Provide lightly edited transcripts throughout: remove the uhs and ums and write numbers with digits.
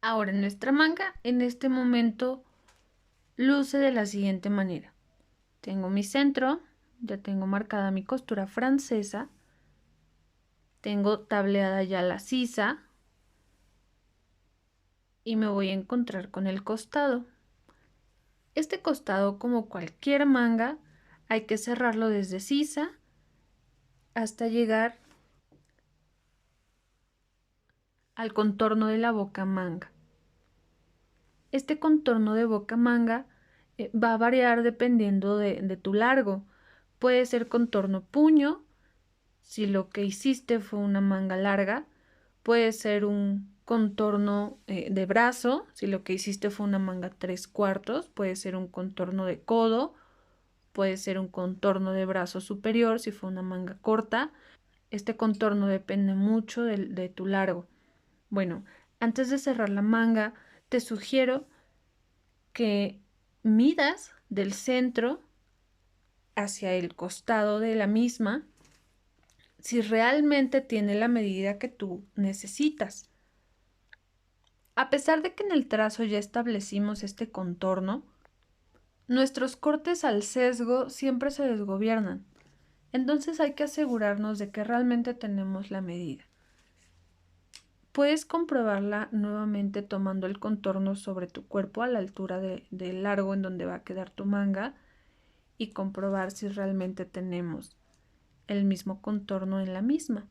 Ahora, nuestra manga en este momento luce de la siguiente manera. Tengo mi centro, ya tengo marcada mi costura francesa, tengo tableada ya la sisa y me voy a encontrar con el costado. Este costado, como cualquier manga, hay que cerrarlo desde sisa hasta llegar al contorno de la boca manga. Este contorno de boca manga va a variar dependiendo de tu largo. Puede ser contorno puño, si lo que hiciste fue una manga larga. Puede ser un contorno de brazo, si lo que hiciste fue una manga 3/4. Puede ser un contorno de codo. Puede ser un contorno de brazo superior, si fue una manga corta. Este contorno depende mucho de tu largo. Bueno, antes de cerrar la manga, te sugiero que midas del centro hacia el costado de la misma si realmente tiene la medida que tú necesitas. A pesar de que en el trazo ya establecimos este contorno, nuestros cortes al sesgo siempre se desgobiernan. Entonces hay que asegurarnos de que realmente tenemos la medida. Puedes comprobarla nuevamente tomando el contorno sobre tu cuerpo a la altura del largo en donde va a quedar tu manga y comprobar si realmente tenemos el mismo contorno en la misma.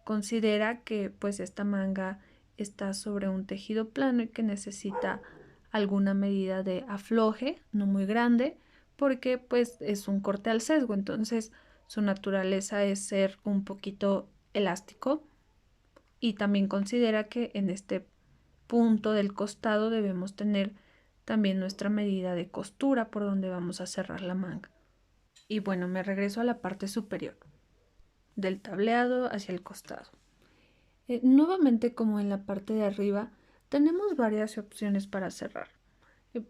Considera que pues esta manga está sobre un tejido plano y que necesita alguna medida de afloje, no muy grande, porque pues es un corte al sesgo, entonces su naturaleza es ser un poquito elástico. Y también considera que en este punto del costado debemos tener también nuestra medida de costura por donde vamos a cerrar la manga. Y bueno, me regreso a la parte superior del tableado hacia el costado. Nuevamente, como en la parte de arriba, tenemos varias opciones para cerrar.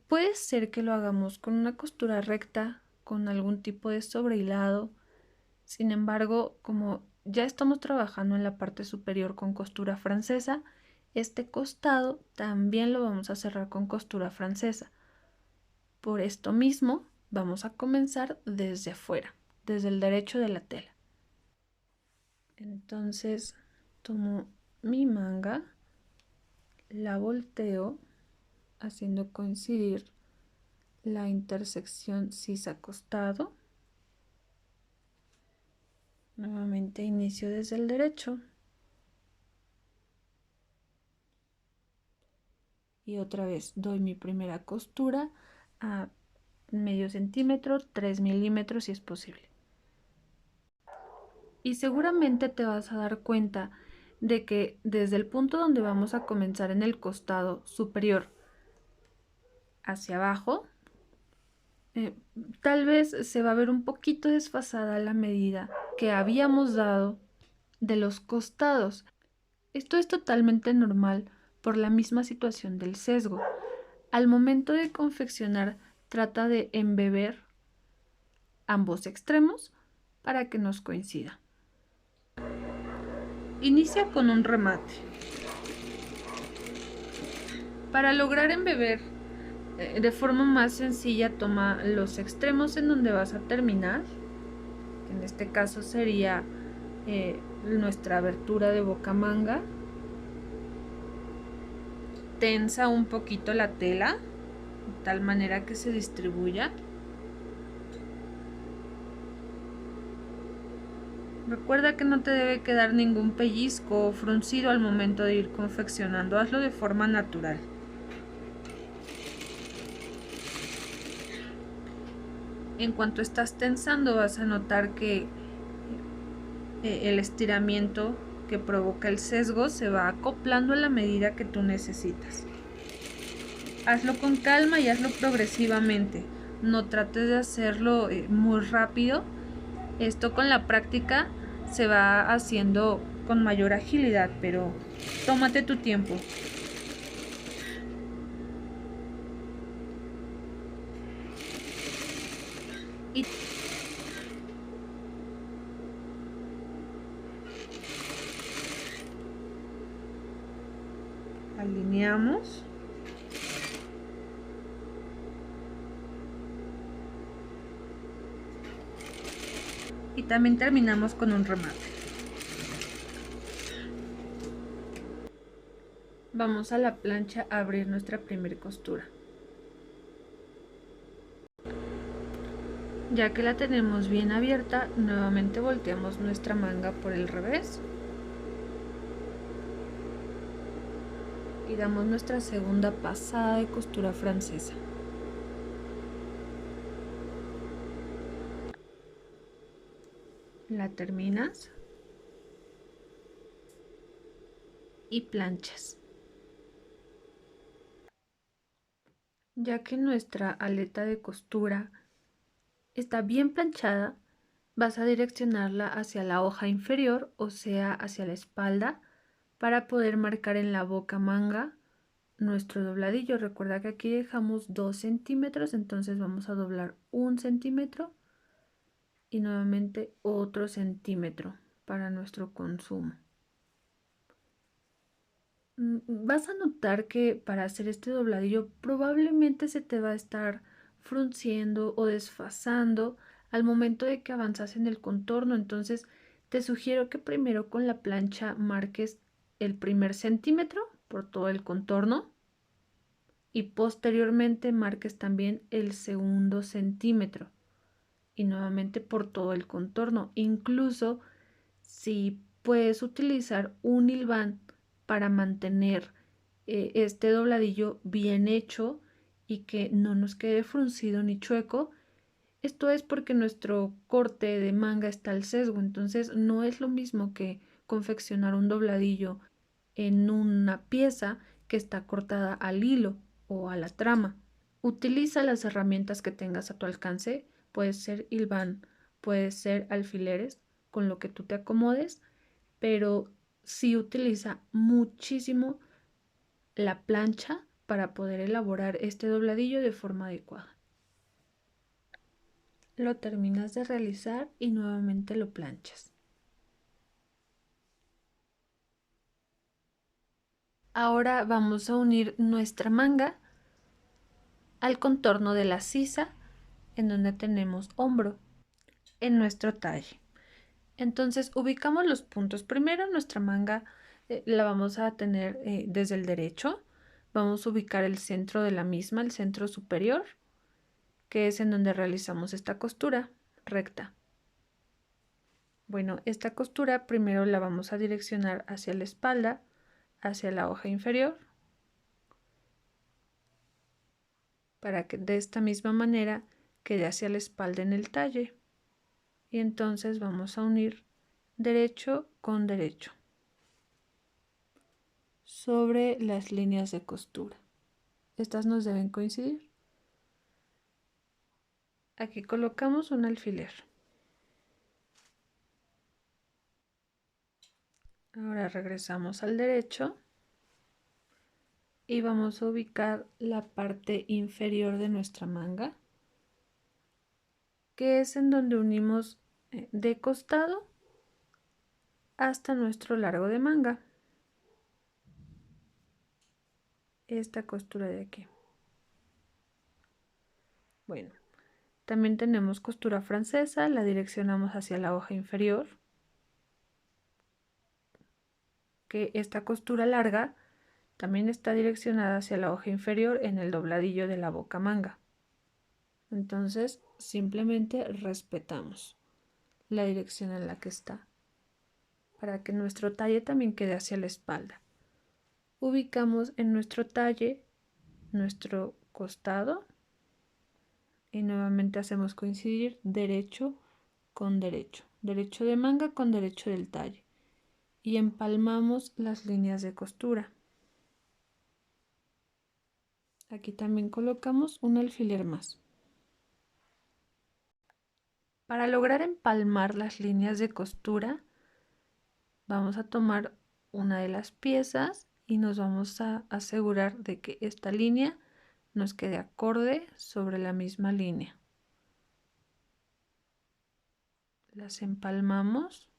Puede ser que lo hagamos con una costura recta, con algún tipo de sobrehilado. Sin embargo, como ya estamos trabajando en la parte superior con costura francesa, este costado también lo vamos a cerrar con costura francesa. Por esto mismo, vamos a comenzar desde afuera, desde el derecho de la tela. Entonces, tomo mi manga, la volteo haciendo coincidir la intersección sisa-costado. Nuevamente inicio desde el derecho. Y otra vez doy mi primera costura a medio centímetro, 3 milímetros si es posible. Y seguramente te vas a dar cuenta de que desde el punto donde vamos a comenzar en el costado superior hacia abajo, tal vez se va a ver un poquito desfasada la medida que habíamos dado de los costados. Esto es totalmente normal por la misma situación del sesgo. Al momento de confeccionar, trata de embeber ambos extremos para que nos coincida. Inicia con un remate. Para lograr embeber de forma más sencilla, toma los extremos en donde vas a terminar, que en este caso sería nuestra abertura de boca manga. Tensa un poquito la tela, de tal manera que se distribuya. Recuerda que no te debe quedar ningún pellizco o fruncido al momento de ir confeccionando, hazlo de forma natural. En cuanto estás tensando vas a notar que el estiramiento que provoca el sesgo se va acoplando a la medida que tú necesitas. Hazlo con calma y hazlo progresivamente, no trates de hacerlo muy rápido. Esto con la práctica se va haciendo con mayor agilidad, pero tómate tu tiempo. Y al alineamos. Y también terminamos con un remate. Vamos a la plancha a abrir nuestra primera costura. Ya que la tenemos bien abierta, nuevamente volteamos nuestra manga por el revés y damos nuestra segunda pasada de costura francesa. La terminas y planchas. Ya que nuestra aleta de costura está bien planchada, vas a direccionarla hacia la hoja inferior, o sea, hacia la espalda, para poder marcar en la boca manga nuestro dobladillo. Recuerda que aquí dejamos 2 centímetros, entonces vamos a doblar 1 centímetro y nuevamente otro centímetro para nuestro consumo. Vas a notar que para hacer este dobladillo probablemente se te va a estar frunciendo o desfasando al momento de que avanzas en el contorno. Entonces te sugiero que primero con la plancha marques el primer centímetro por todo el contorno y posteriormente marques también el segundo centímetro y nuevamente por todo el contorno. Incluso si puedes utilizar un hilván para mantener este dobladillo bien hecho y que no nos quede fruncido ni chueco. Esto es porque nuestro corte de manga está al sesgo, entonces no es lo mismo que confeccionar un dobladillo en una pieza que está cortada al hilo o a la trama. Utiliza las herramientas que tengas a tu alcance, puede ser hilván, puede ser alfileres, con lo que tú te acomodes, pero sí utiliza muchísimo la plancha para poder elaborar este dobladillo de forma adecuada. Lo terminas de realizar y nuevamente lo planchas. Ahora vamos a unir nuestra manga al contorno de la sisa en donde tenemos hombro en nuestro talle. Entonces ubicamos los puntos. Primero nuestra manga la vamos a tener desde el derecho. Vamos a ubicar el centro de la misma, el centro superior, que es en donde realizamos esta costura recta. Bueno, esta costura primero la vamos a direccionar hacia la espalda, hacia la hoja inferior, para que de esta misma manera quede hacia la espalda en el talle. Y entonces vamos a unir derecho con derecho sobre las líneas de costura. Estas nos deben coincidir. Aquí colocamos un alfiler. Ahora regresamos al derecho y vamos a ubicar la parte inferior de nuestra manga, que es en donde unimos de costado hasta nuestro largo de manga. Esta costura de aquí. Bueno, también tenemos costura francesa, la direccionamos hacia la hoja inferior, que esta costura larga también está direccionada hacia la hoja inferior en el dobladillo de la boca manga. Entonces simplemente respetamos la dirección en la que está para que nuestro talle también quede hacia la espalda. Ubicamos en nuestro talle nuestro costado y nuevamente hacemos coincidir derecho con derecho, derecho de manga con derecho del talle y empalmamos las líneas de costura. Aquí también colocamos un alfiler más. Para lograr empalmar las líneas de costura, vamos a tomar una de las piezas y nos vamos a asegurar de que esta línea nos quede acorde sobre la misma línea. Las empalmamos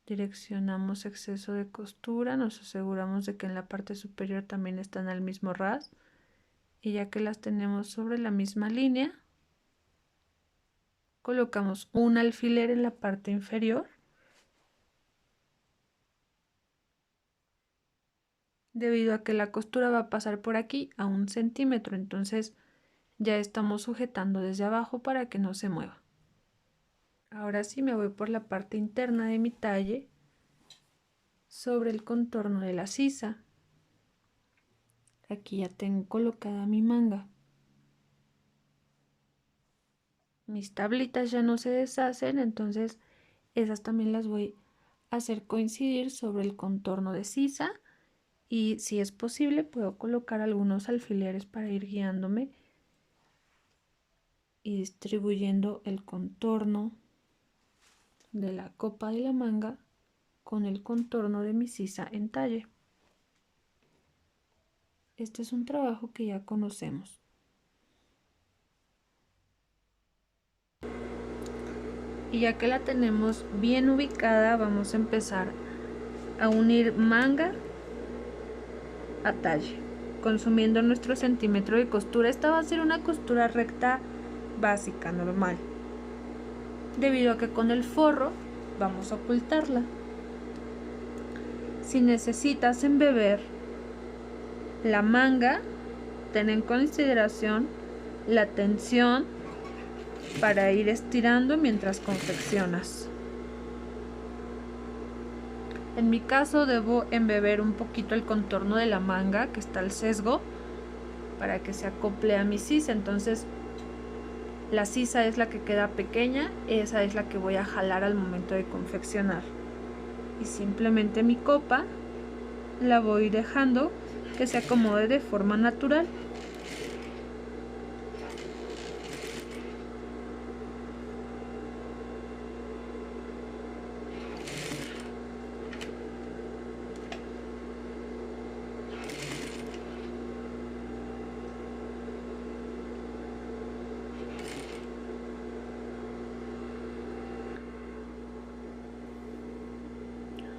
Direccionamos exceso de costura, nos aseguramos de que en la parte superior también están al mismo ras, y ya que las tenemos sobre la misma línea, colocamos un alfiler en la parte inferior. Debido a que la costura va a pasar por aquí a 1 centímetro, entonces ya estamos sujetando desde abajo para que no se mueva. Ahora sí me voy por la parte interna de mi talle sobre el contorno de la sisa. Aquí ya tengo colocada mi manga. Mis tablitas ya no se deshacen, entonces esas también las voy a hacer coincidir sobre el contorno de sisa, y si es posible puedo colocar algunos alfileres para ir guiándome y distribuyendo el contorno de la copa de la manga con el contorno de mi sisa en talle. Este es un trabajo que ya conocemos. Y ya que la tenemos bien ubicada, vamos a empezar a unir manga a talle, consumiendo nuestro centímetro de costura. Esta va a ser una costura recta básica, normal, debido a que con el forro vamos a ocultarla. Si necesitas embeber la manga, ten en consideración la tensión para ir estirando mientras confeccionas. En mi caso debo embeber un poquito el contorno de la manga, que está al sesgo, para que se acople a mi sisa. Entonces la sisa es la que queda pequeña, esa es la que voy a jalar al momento de confeccionar. Y simplemente mi copa la voy dejando que se acomode de forma natural.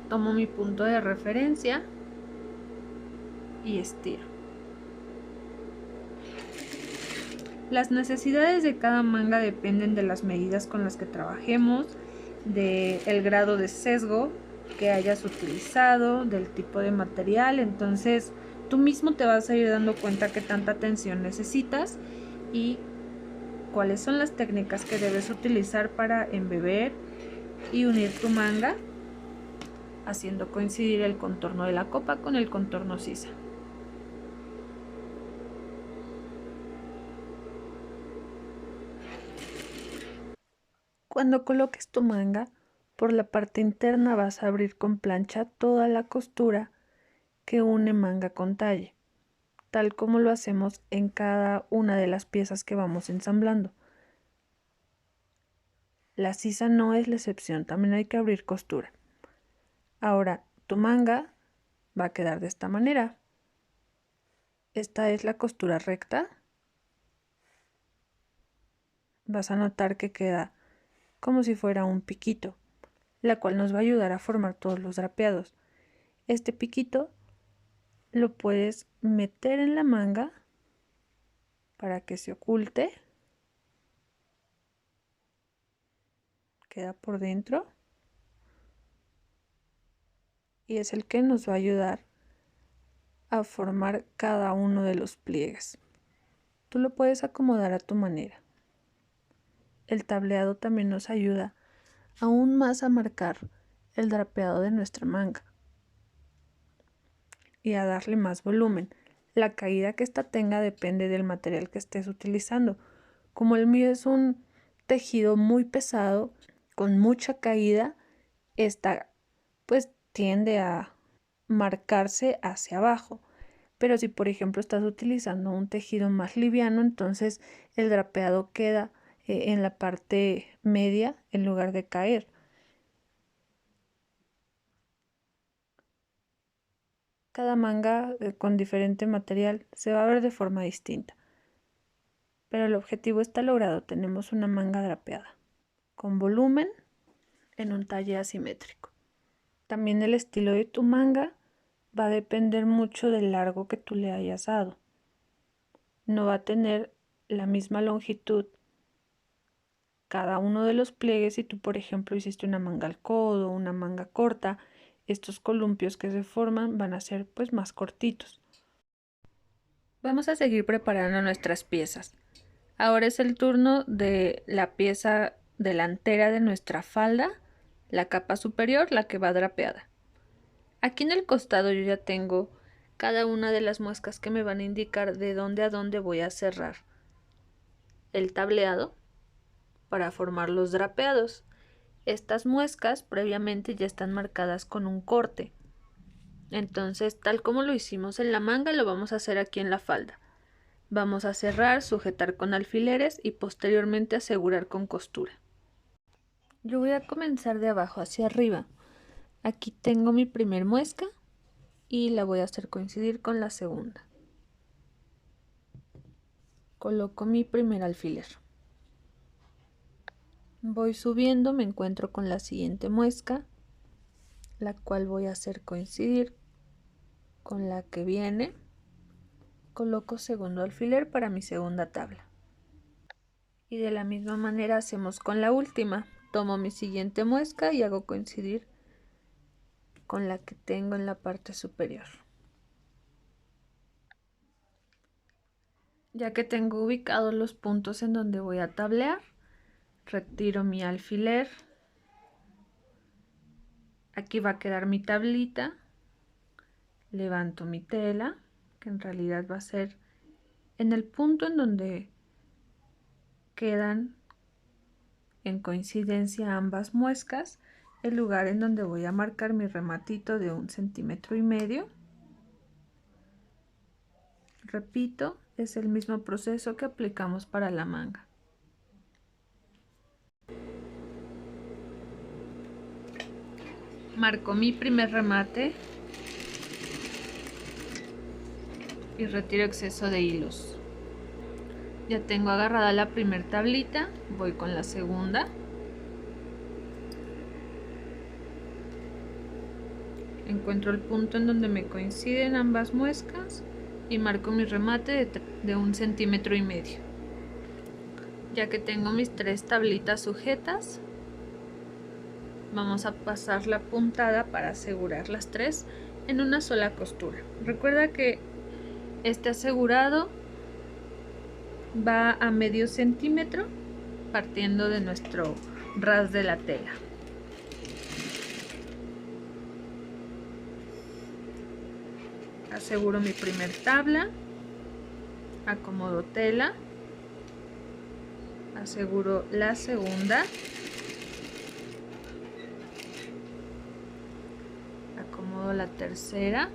Tomo mi punto de referencia y estiro. Las necesidades de cada manga dependen de las medidas con las que trabajemos, del grado de sesgo que hayas utilizado, del tipo de material. Entonces tú mismo te vas a ir dando cuenta qué tanta tensión necesitas y cuáles son las técnicas que debes utilizar para embeber y unir tu manga, haciendo coincidir el contorno de la copa con el contorno sisa. Cuando coloques tu manga, por la parte interna vas a abrir con plancha toda la costura que une manga con talle, tal como lo hacemos en cada una de las piezas que vamos ensamblando. La sisa no es la excepción, también hay que abrir costura. Ahora, tu manga va a quedar de esta manera. Esta es la costura recta. Vas a notar que queda como si fuera un piquito, la cual nos va a ayudar a formar todos los drapeados. Este piquito lo puedes meter en la manga para que se oculte. Queda por dentro y es el que nos va a ayudar a formar cada uno de los pliegues. Tú lo puedes acomodar a tu manera. El tableado también nos ayuda aún más a marcar el drapeado de nuestra manga y a darle más volumen. La caída que ésta tenga depende del material que estés utilizando. Como el mío es un tejido muy pesado, con mucha caída, esta pues tiende a marcarse hacia abajo. Pero si por ejemplo estás utilizando un tejido más liviano, entonces el drapeado queda en la parte media en lugar de caer. Cada manga con diferente material se va a ver de forma distinta, pero el objetivo está logrado. Tenemos una manga drapeada con volumen en un talle asimétrico. También el estilo de tu manga va a depender mucho del largo que tú le hayas dado. No va a tener la misma longitud cada uno de los pliegues. Si tú, por ejemplo, hiciste una manga al codo, una manga corta, estos columpios que se forman van a ser pues más cortitos. Vamos a seguir preparando nuestras piezas. Ahora es el turno de la pieza delantera de nuestra falda, la capa superior, la que va drapeada. Aquí en el costado yo ya tengo cada una de las muescas que me van a indicar de dónde a dónde voy a cerrar el tableado para formar los drapeados. Estas muescas previamente ya están marcadas con un corte. Entonces, tal como lo hicimos en la manga, lo vamos a hacer aquí en la falda. Vamos a cerrar, sujetar con alfileres y posteriormente asegurar con costura. Yo voy a comenzar de abajo hacia arriba. Aquí tengo mi primer muesca y la voy a hacer coincidir con la segunda. Coloco mi primer alfiler. Voy subiendo, me encuentro con la siguiente muesca, la cual voy a hacer coincidir con la que viene. Coloco segundo alfiler para mi segunda tabla. Y de la misma manera hacemos con la última. Tomo mi siguiente muesca y hago coincidir con la que tengo en la parte superior. Ya que tengo ubicados los puntos en donde voy a tablear, retiro mi alfiler. Aquí va a quedar mi tablita. Levanto mi tela, que en realidad va a ser en el punto en donde quedan en coincidencia ambas muescas, el lugar en donde voy a marcar mi rematito de 1,5 centímetros. Repito, es el mismo proceso que aplicamos para la manga. Marco mi primer remate y retiro exceso de hilos. Ya tengo agarrada la primera tablita, voy con la segunda. Encuentro el punto en donde me coinciden ambas muescas y marco mi remate de 1,5 centímetros. Ya que tengo mis 3 tablitas sujetas, vamos a pasar la puntada para asegurar las 3 en una sola costura. Recuerda que este asegurado va a medio centímetro partiendo de nuestro ras de la tela. Aseguro mi primer tabla, acomodo tela, aseguro la segunda, acomodo la tercera,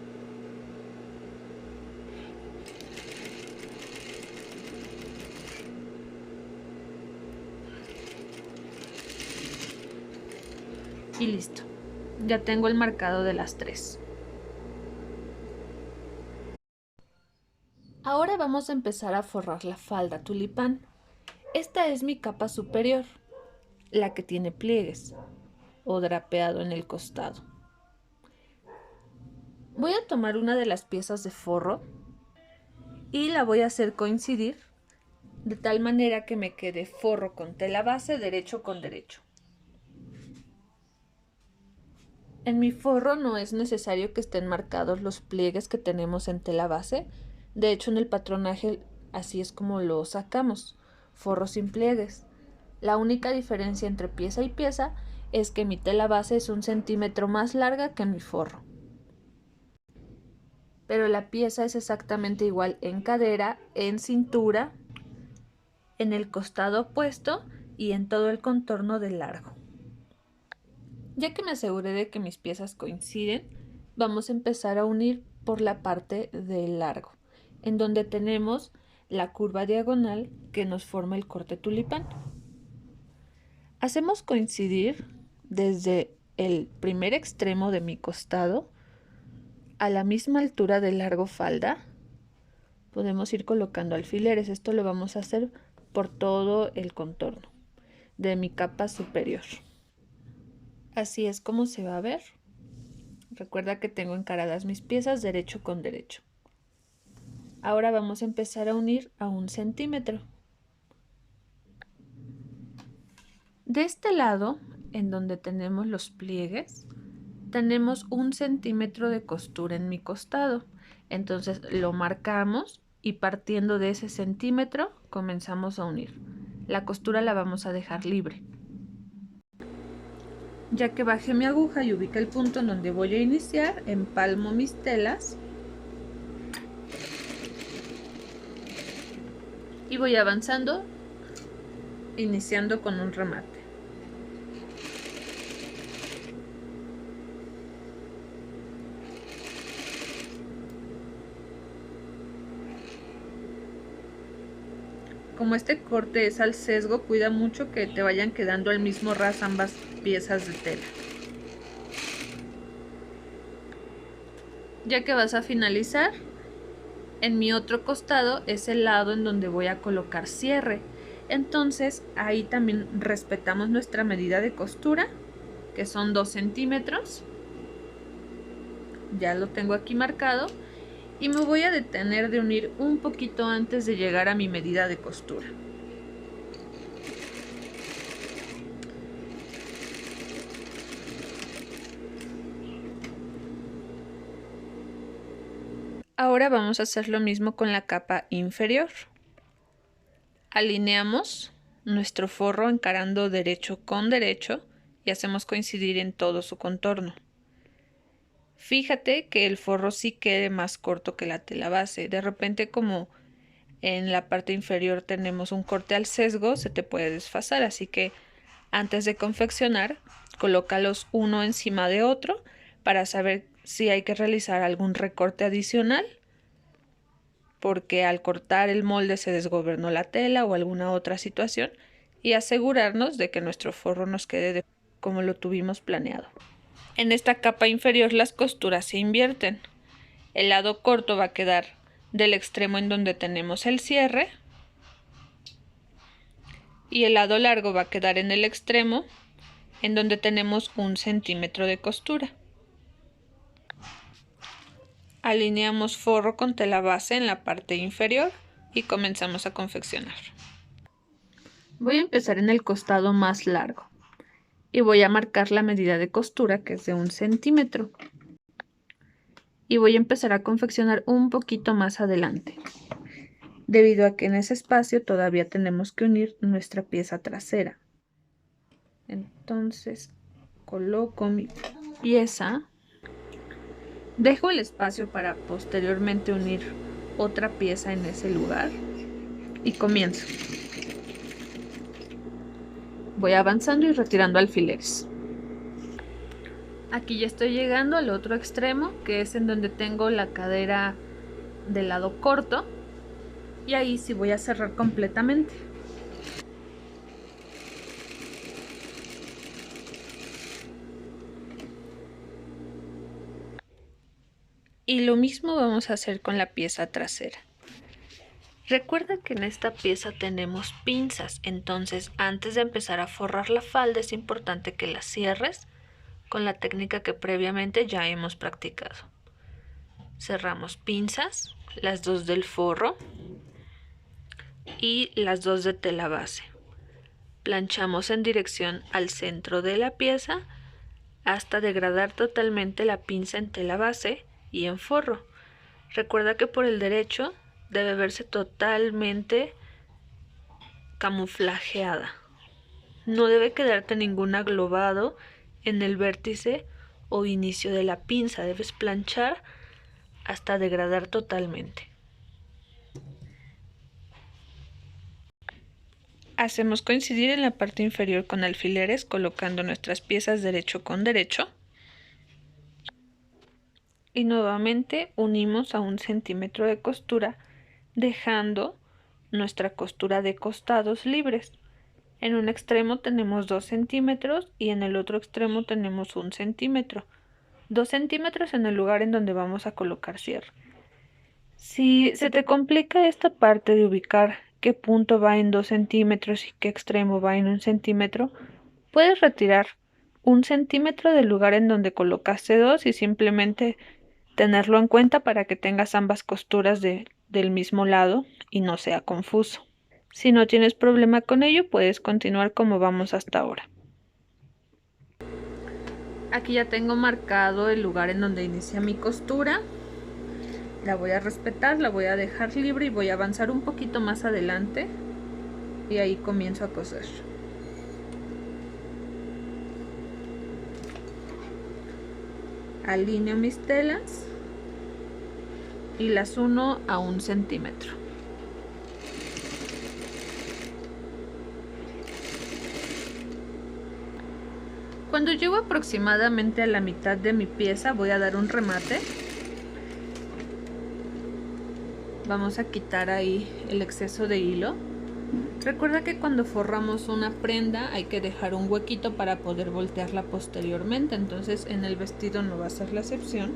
y listo. Ya tengo el marcado de las 3. Ahora vamos a empezar a forrar la falda tulipán. Esta es mi capa superior, la que tiene pliegues o drapeado en el costado. Voy a tomar una de las piezas de forro y la voy a hacer coincidir de tal manera que me quede forro con tela base derecho con derecho. En mi forro no es necesario que estén marcados los pliegues que tenemos en tela base. De hecho, en el patronaje así es como lo sacamos, forro sin pliegues. La única diferencia entre pieza y pieza es que mi tela base es 1 centímetro más larga que mi forro. Pero la pieza es exactamente igual en cadera, en cintura, en el costado opuesto y en todo el contorno del largo. Ya que me aseguré de que mis piezas coinciden, vamos a empezar a unir por la parte del largo, en donde tenemos la curva diagonal que nos forma el corte tulipán. Hacemos coincidir desde el primer extremo de mi costado a la misma altura del largo falda. Podemos ir colocando alfileres. Esto lo vamos a hacer por todo el contorno de mi capa superior. Así es como se va a ver. Recuerda que tengo encaradas mis piezas derecho con derecho. Ahora vamos a empezar a unir a 1 centímetro. De este lado, en donde tenemos los pliegues, tenemos 1 centímetro de costura en mi costado. Entonces lo marcamos y partiendo de ese centímetro comenzamos a unir. La costura la vamos a dejar libre. Ya que bajé mi aguja y ubiqué el punto en donde voy a iniciar, empalmo mis telas y voy avanzando, iniciando con un remate. Como este corte es al sesgo, cuida mucho que te vayan quedando al mismo ras ambas piezas de tela. Ya que vas a finalizar, en mi otro costado es el lado en donde voy a colocar cierre. Entonces ahí también respetamos nuestra medida de costura, que son 2 centímetros. Ya lo tengo aquí marcado y me voy a detener de unir un poquito antes de llegar a mi medida de costura. Ahora vamos a hacer lo mismo con la capa inferior. Alineamos nuestro forro encarando derecho con derecho y hacemos coincidir en todo su contorno. Fíjate que el forro sí quede más corto que la tela base. De repente, como en la parte inferior tenemos un corte al sesgo, se te puede desfasar, así que antes de confeccionar, colócalos uno encima de otro para saber si hay que realizar algún recorte adicional, porque al cortar el molde se desgobernó la tela o alguna otra situación, y asegurarnos de que nuestro forro nos quede como lo tuvimos planeado. En esta capa inferior las costuras se invierten. El lado corto va a quedar del extremo en donde tenemos el cierre y el lado largo va a quedar en el extremo en donde tenemos 1 centímetro de costura. Alineamos forro con tela base en la parte inferior y comenzamos a confeccionar. Voy a empezar en el costado más largo y voy a marcar la medida de costura, que es de 1 centímetro. Y voy a empezar a confeccionar un poquito más adelante, debido a que en ese espacio todavía tenemos que unir nuestra pieza trasera. Entonces coloco mi pieza, dejo el espacio para posteriormente unir otra pieza en ese lugar y comienzo. Voy avanzando y retirando alfileres. Aquí ya estoy llegando al otro extremo, que es en donde tengo la cadera del lado corto, y ahí sí voy a cerrar completamente. Y lo mismo vamos a hacer con la pieza trasera. Recuerda que en esta pieza tenemos pinzas, entonces antes de empezar a forrar la falda es importante que la cierres con la técnica que previamente ya hemos practicado. Cerramos pinzas, las dos del forro y las dos de tela base. Planchamos en dirección al centro de la pieza hasta degradar totalmente la pinza en tela base y en forro. Recuerda que por el derecho debe verse totalmente camuflajeada. No debe quedarte ningún aglobado en el vértice o inicio de la pinza. Debes planchar hasta degradar totalmente. Hacemos coincidir en la parte inferior con alfileres colocando nuestras piezas derecho con derecho. Y nuevamente unimos a 1 centímetro de costura, dejando nuestra costura de costados libres. En un extremo tenemos 2 centímetros y en el otro extremo tenemos 1 centímetro. 2 centímetros en el lugar en donde vamos a colocar cierre. Si se te complica esta parte de ubicar qué punto va en 2 centímetros y qué extremo va en 1 centímetro, puedes retirar 1 centímetro del lugar en donde colocaste 2 y simplemente tenerlo en cuenta para que tengas ambas costuras del mismo lado y no sea confuso. Si no tienes problema con ello, puedes continuar como vamos hasta ahora. Aquí ya tengo marcado el lugar en donde inicia mi costura. La voy a respetar, la voy a dejar libre y voy a avanzar un poquito más adelante y ahí comienzo a coser. Alineo mis telas y las uno a 1 centímetro. Cuando llego aproximadamente a la mitad de mi pieza voy a dar un remate. Vamos a quitar ahí el exceso de hilo. Recuerda que cuando forramos una prenda hay que dejar un huequito para poder voltearla posteriormente, entonces en el vestido no va a ser la excepción.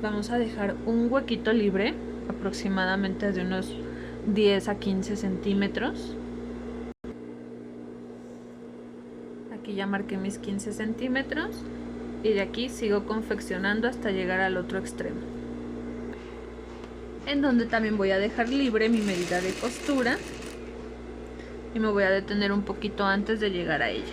Vamos a dejar un huequito libre, aproximadamente de unos 10 a 15 centímetros. Aquí ya marqué mis 15 centímetros y de aquí sigo confeccionando hasta llegar al otro extremo, en donde también voy a dejar libre mi medida de costura y me voy a detener un poquito antes de llegar a ella.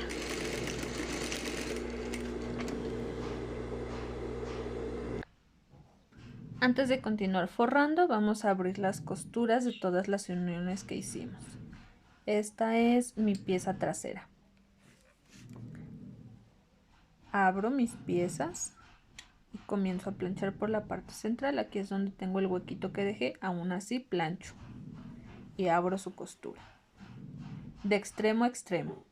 Antes de continuar forrando, vamos a abrir las costuras de todas las uniones que hicimos. Esta es mi pieza trasera. Abro mis piezas y comienzo a planchar por la parte central. Aquí es donde tengo el huequito que dejé, aún así plancho y abro su costura de extremo a extremo.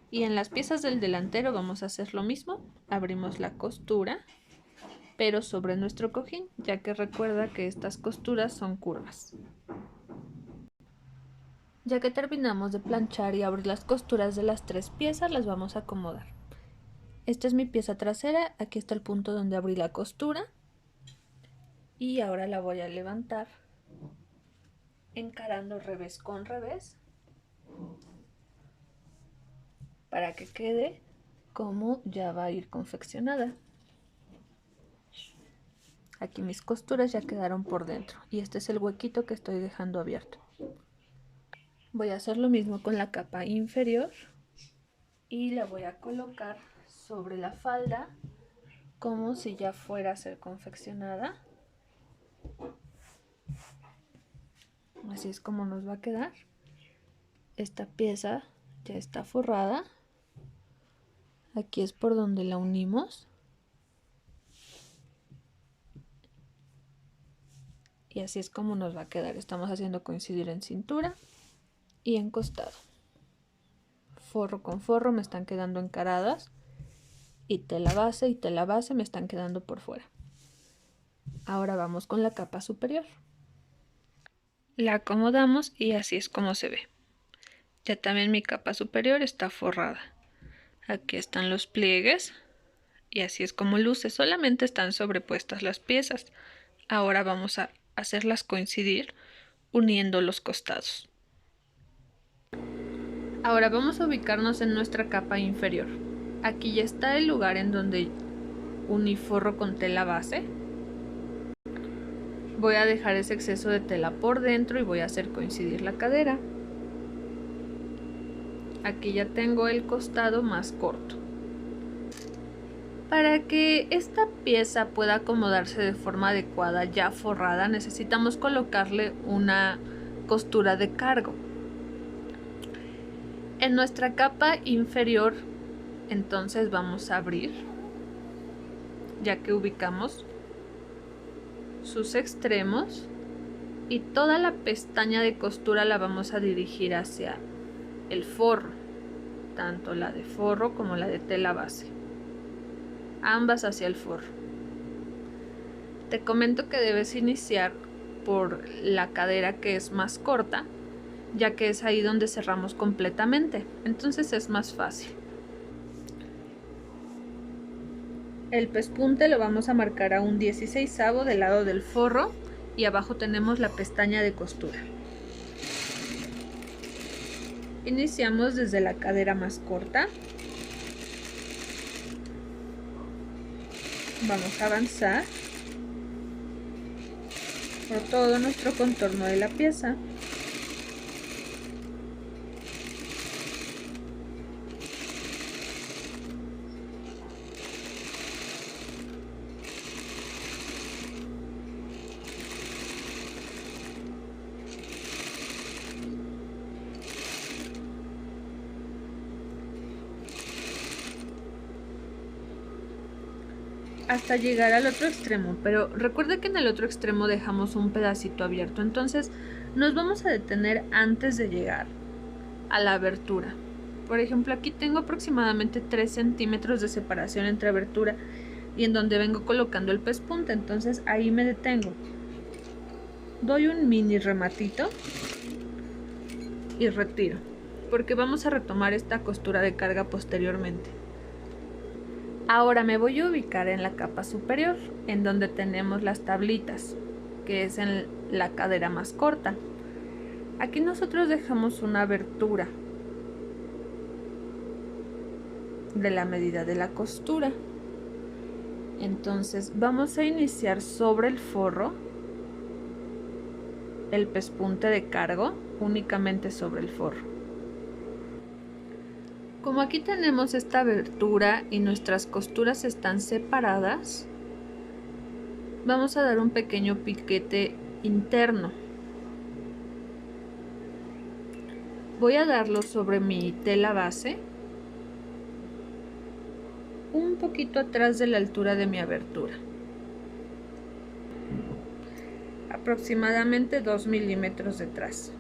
Y en las piezas del delantero vamos a hacer lo mismo. Abrimos la costura, pero sobre nuestro cojín, ya que recuerda que estas costuras son curvas. Ya que terminamos de planchar y abrir las costuras de las 3 piezas, las vamos a acomodar. Esta es mi pieza trasera, aquí está el punto donde abrí la costura y ahora la voy a levantar encarando revés con revés para que quede como ya va a ir confeccionada. Aquí mis costuras ya quedaron por dentro y este es el huequito que estoy dejando abierto. Voy a hacer lo mismo con la capa inferior y la voy a colocar sobre la falda como si ya fuera a ser confeccionada. Así es como nos va a quedar. Esta pieza ya está forrada. Aquí es por donde la unimos. Y así es como nos va a quedar. Estamos haciendo coincidir en cintura y en costado. Forro con forro me están quedando encaradas. Y tela base me están quedando por fuera. Ahora vamos con la capa superior. La acomodamos y así es como se ve. Ya también mi capa superior está forrada. Aquí están los pliegues y así es como luce. Solamente están sobrepuestas las piezas. Ahora vamos a hacerlas coincidir uniendo los costados. Ahora vamos a ubicarnos en nuestra capa inferior. Aquí ya está el lugar en donde uní forro con tela base. Voy a dejar ese exceso de tela por dentro y voy a hacer coincidir la cadera. Aquí ya tengo el costado más corto. Para que esta pieza pueda acomodarse de forma adecuada ya forrada, necesitamos colocarle una costura de cargo. En nuestra capa inferior, entonces vamos a abrir, ya que ubicamos sus extremos, y toda la pestaña de costura la vamos a dirigir hacia el forro, tanto la de forro como la de tela base, ambas hacia el forro. Te comento que debes iniciar por la cadera, que es más corta, ya que es ahí donde cerramos completamente, entonces es más fácil. El pespunte lo vamos a marcar a un 16avo del lado del forro y abajo tenemos la pestaña de costura. Iniciamos desde la cadera más corta Vamos a avanzar por todo nuestro contorno de la pieza. Hasta llegar al otro extremo, pero recuerda que en el otro extremo dejamos un pedacito abierto, entonces nos vamos a detener antes de llegar a la abertura. Por ejemplo, aquí tengo aproximadamente 3 centímetros de separación entre abertura y en donde vengo colocando el pespunte, entonces ahí me detengo, doy un mini rematito y retiro, porque vamos a retomar esta costura de carga posteriormente. Ahora me voy a ubicar en la capa superior, en donde tenemos las tablitas, que es en la cadera más corta. Aquí nosotros dejamos una abertura de la medida de la costura. Entonces vamos a iniciar sobre el forro el pespunte de cargo, únicamente sobre el forro. Como aquí tenemos esta abertura y nuestras costuras están separadas, vamos a dar un pequeño piquete interno. Voy a darlo sobre mi tela base, un poquito atrás de la altura de mi abertura, aproximadamente 2 milímetros detrás.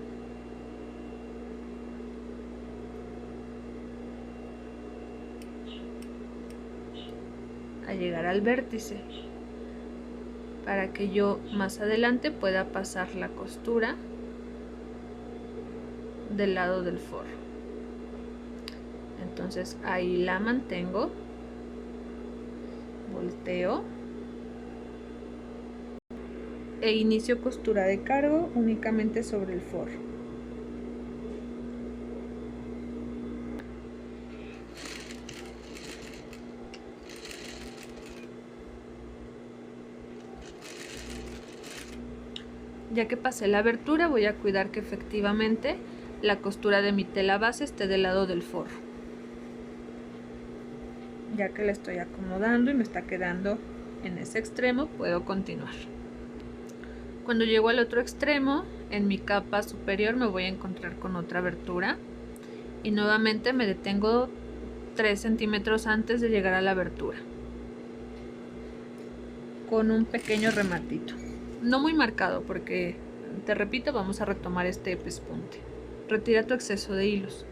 A llegar al vértice, para que yo más adelante pueda pasar la costura del lado del forro. Entonces ahí la mantengo, volteo e inicio costura de cargo únicamente sobre el forro. Ya que pasé la abertura, voy a cuidar que efectivamente la costura de mi tela base esté del lado del forro. Ya que la estoy acomodando y me está quedando en ese extremo, puedo continuar. Cuando llego al otro extremo, en mi capa superior me voy a encontrar con otra abertura y nuevamente me detengo 3 centímetros antes de llegar a la abertura, con un pequeño rematito. No muy marcado porque, te repito, vamos a retomar este pespunte. Retira tu exceso de hilos.